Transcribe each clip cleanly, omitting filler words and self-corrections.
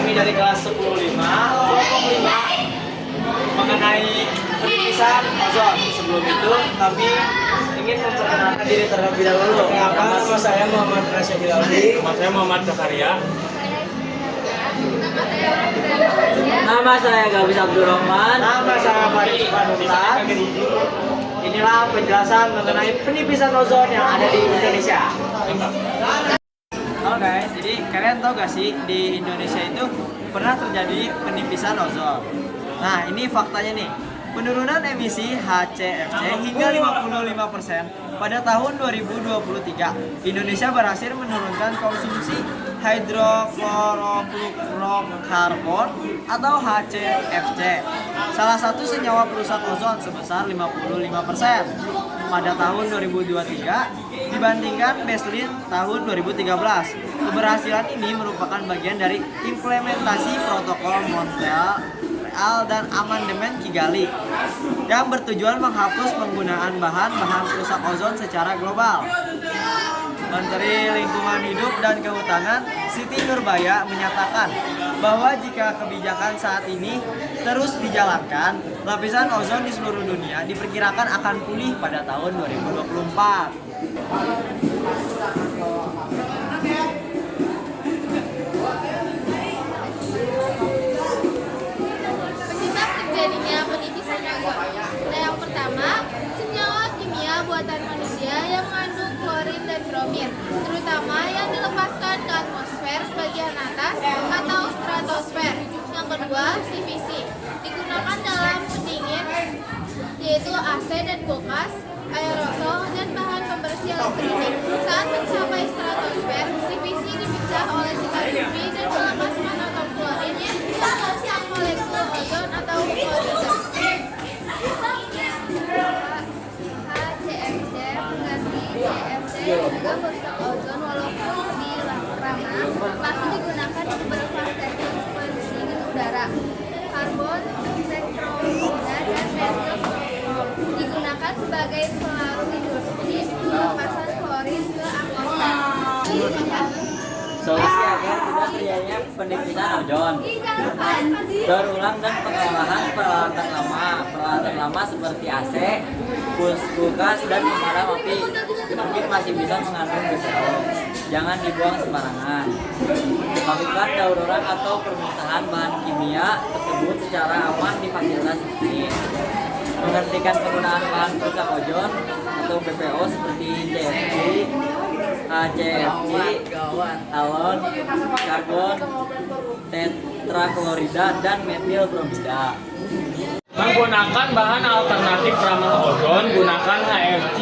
kami dari kelas 10-5 kelompok 5 mengenai penipisan ozon. Sebelum itu kami ingin memperkenalkan diri terlebih dahulu. Nama saya Muhammad Rasyidil Aldi. Nama saya Muhammad Zakaria. Nama saya Gabis Abdurrahman. Nama saya Farid Panutan. Inilah penjelasan mengenai penipisan ozon yang ada di Indonesia. Halo guys, jadi kalian tahu gak sih di Indonesia itu pernah terjadi penipisan ozon? Nah, ini faktanya nih. Penurunan emisi HCFC hingga 55% pada tahun 2023. Indonesia berhasil menurunkan konsumsi hidrofluorokarbon atau HCFC, salah satu senyawa perusak ozon sebesar 55% pada tahun 2023 dibandingkan baseline tahun 2013. Keberhasilan ini merupakan bagian dari implementasi protokol Montreal dan amandemen Kigali yang bertujuan menghapus penggunaan bahan-bahan perusak ozon secara global. Menteri Lingkungan Hidup dan Kehutanan Siti Nurbaya menyatakan bahwa jika kebijakan saat ini terus dijalankan, lapisan ozon di seluruh dunia diperkirakan akan pulih pada tahun 2024. Terjadinya penipisan ozon. Nah, yang pertama, senyawa kimia buatan manusia yang mengandung klorin dan bromin, terutama yang dilepaskan ke atmosfer bagian atas atau stratosfer. Yang kedua, CVC, digunakan dalam pendingin, yaitu AC dan kulkas, aerosol, dan bahan pembersih elektronik. Saat mencapai stratosfer, CVC dipecah oleh sinar UV dan melepaskan atom klorin yang menghasilkan molekul ozon atau klorida. HCFC mengganti CFC juga merusak ozon walaupun lebih ramah, masih digunakan untuk beberapa teknik polusi udara. Karbon tetrafluorida dan metilklorid digunakan sebagai pelarut industri pelepasan klorin ke atmosfer. Solusi agar tidak terjadinya penipisan ozon: berulang dan pengolahan peralatan lama. Peralatan lama seperti AC, kulkas, dan pemadam api mungkin masih bisa mengandung BPO. Jangan dibuang sembarangan. Lakukan daur ulang atau perpisahan bahan kimia tersebut secara aman di fasilitas ini. Menghentikan penggunaan bahan perusak ozon atau BPO seperti CFC, HCFC, halon, karbon, tetraklorida, dan metilbromida. Menggunakan bahan alternatif ramah ozon, gunakan HFC,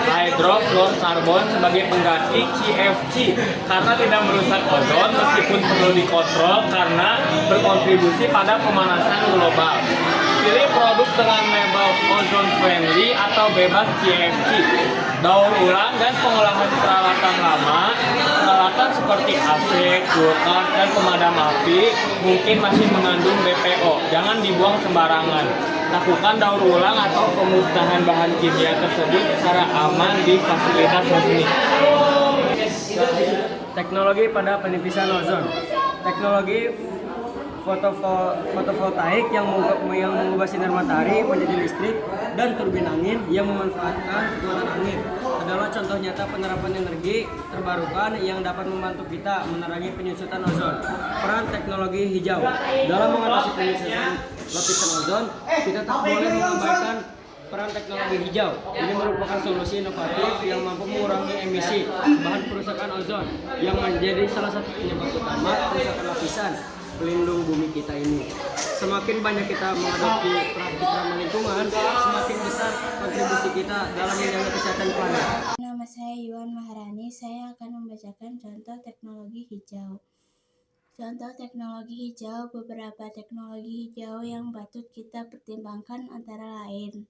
hydrofluorokarbon sebagai pengganti CFC karena tidak merusak ozon meskipun perlu dikontrol karena berkontribusi pada pemanasan global. Pilih produk dengan label ozone friendly atau bebas CFC. Daur ulang dan pengolahan peralatan lama. Peralatan seperti AC, kulkas, dan pemadam api mungkin masih mengandung BPO. Jangan dibuang sembarangan. Lakukan daur ulang atau pemusnahan bahan kimia tersebut secara aman di fasilitas resmi. Teknologi pada penipisan ozon. Teknologi fotovoltaik yang mengubah sinar matahari menjadi listrik dan turbin angin yang memanfaatkan kekuatan angin adalah contoh nyata penerapan energi terbarukan yang dapat membantu kita menerangi penyusutan ozon. Peran teknologi hijau dalam mengatasi penyusutan lapisan ozon, kita tak boleh mengabaikan peran teknologi hijau. Ini merupakan solusi inovatif yang mampu mengurangi emisi bahan perusakan ozon yang menjadi salah satu penyebab utama kerusakan lapisan pelindung bumi kita ini. Semakin banyak kita mengadopsi praktik ramah lingkungan, semakin besar kontribusi kita dalam menjaga kesehatan planet. Nama saya Yuan Maharani, saya akan membacakan contoh teknologi hijau. Contoh teknologi hijau, beberapa teknologi hijau yang patut kita pertimbangkan antara lain: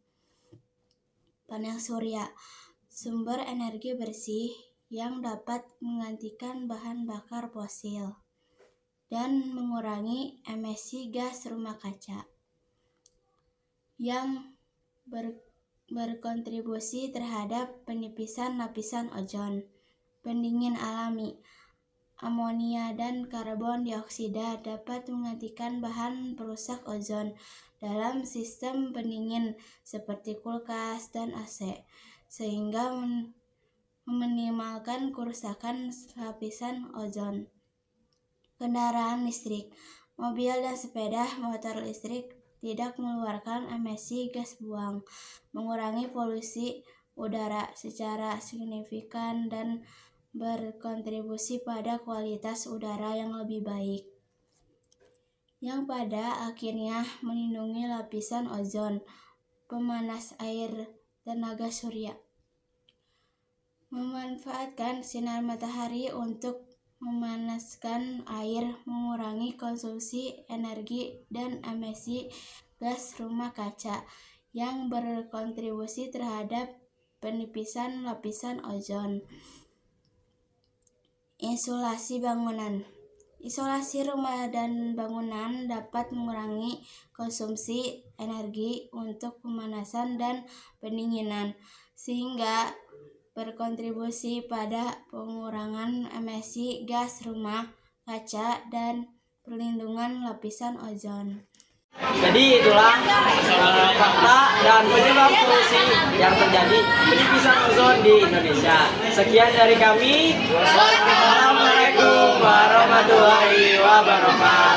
panel surya, sumber energi bersih yang dapat menggantikan bahan bakar fosil dan mengurangi emisi gas rumah kaca yang berkontribusi terhadap penipisan lapisan ozon. Pendingin alami, amonia dan karbon dioksida dapat menggantikan bahan perusak ozon dalam sistem pendingin seperti kulkas dan AC, sehingga meminimalkan kerusakan lapisan ozon. Kendaraan listrik, mobil dan sepeda motor listrik tidak mengeluarkan emisi gas buang, mengurangi polusi udara secara signifikan dan berkontribusi pada kualitas udara yang lebih baik, yang pada akhirnya melindungi lapisan ozon. Pemanas air tenaga surya, memanfaatkan sinar matahari untuk memanaskan air, mengurangi konsumsi energi dan emisi gas rumah kaca yang berkontribusi terhadap penipisan lapisan ozon. Isolasi bangunan. Isolasi rumah dan bangunan dapat mengurangi konsumsi energi untuk pemanasan dan pendinginan, sehingga berkontribusi pada pengurangan emisi gas rumah kaca dan perlindungan lapisan ozon. Jadi itulah fakta dan penyebab polusi yang terjadi penipisan ozon di Indonesia. Sekian dari kami. Wassalamualaikum warahmatullahi wabarakatuh.